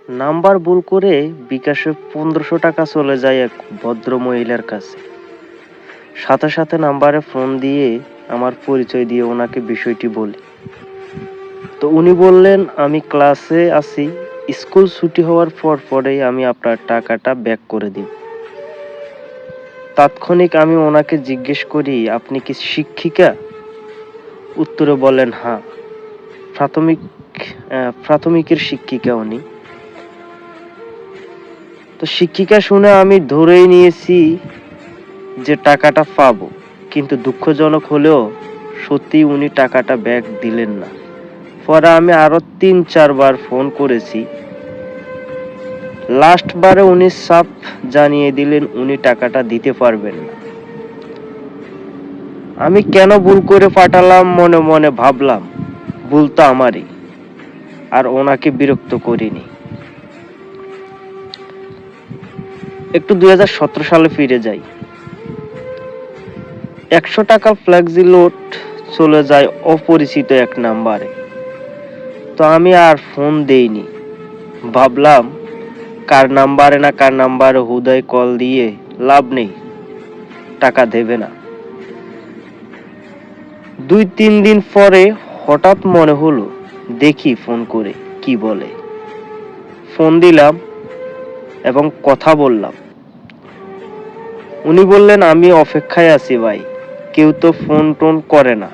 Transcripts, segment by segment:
Number ভুল করে বিকাশে 1500 টাকা চলে যায় এক ভদ্র মহিলার কাছে। সাথে সাথে নাম্বারে ফোন দিয়ে আমার পরিচয় দিয়ে ওনাকে বিষয়টি বলি। তো উনি বললেন, আমি ক্লাসে আছি, স্কুল ছুটি হওয়ার পরেই আমি আপনার টাকাটা ব্যাক করে দিব। তাৎক্ষণিক আমি ওনাকে জিজ্ঞেস করি, আপনি কি শিক্ষিকা? উত্তরে বলেন, হ্যাঁ, প্রাথমিকের শিক্ষিকা উনি। তো শিক্ষিকা শুনে আমি ধরেই নিয়েছি যে টাকাটা পাবো, কিন্তু দুঃখজনক হলেও সত্যি উনি টাকাটা ব্যাক দিলেন না। পরে আমি আরো 3-4 বার ফোন করেছি। লাস্ট বারে উনি সাফ জানিয়ে দিলেন উনি টাকাটা দিতে পারবেন না। আমি কেন ভুল করে পাঠালাম মনে মনে ভাবলাম, ভুল তো আমারই, আর ওনাকে বিরক্ত করিনি। একটু 2017 সালে ফিরে যাই। 100 টাকা ফ্লেক্সি লোড চলে যায় অপরিচিত এক নাম্বারে। তো আমি আর ফোন দেইনি, ভাবলাম কার নাম্বারে হুদাই কল দিয়ে লাভ নেই, টাকা দেবে না। 2-3 দিন পরে হঠাৎ মনে হলো দেখি ফোন করে কি বলে। ফোন দিলাম এবং কথা বললাম। উনি বললেন, আমি অপেক্ষায় আছি ভাই, কেউ তো ফোন টোন করে না,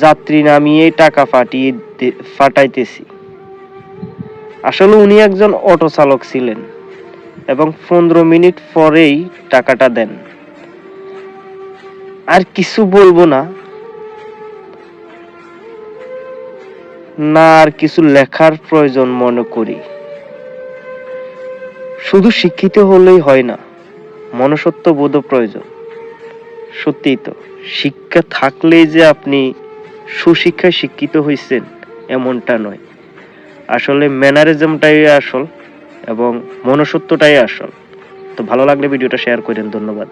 যাত্রী নামিয়েই টাকা পাঠাইতেছি। আসলে উনি একজন অটো চালক ছিলেন এবং 15 মিনিট পরেই টাকাটা দেন। আর কিছু বলবো না, আর কিছু লেখার প্রয়োজন মনে করি। শুধু শিক্ষিত হলেই হয় না, মনুষ্যত্ব বোধ প্রয়োজন। সত্যিই তো, শিক্ষা থাকলেই যে আপনি সুশিক্ষায় শিক্ষিত হয়েছেন এমনটা নয়। আসলে ম্যানারিজমটাই আসল এবং মনুষ্যত্বটাই আসল। তো ভালো লাগলে ভিডিওটা শেয়ার করেন। ধন্যবাদ।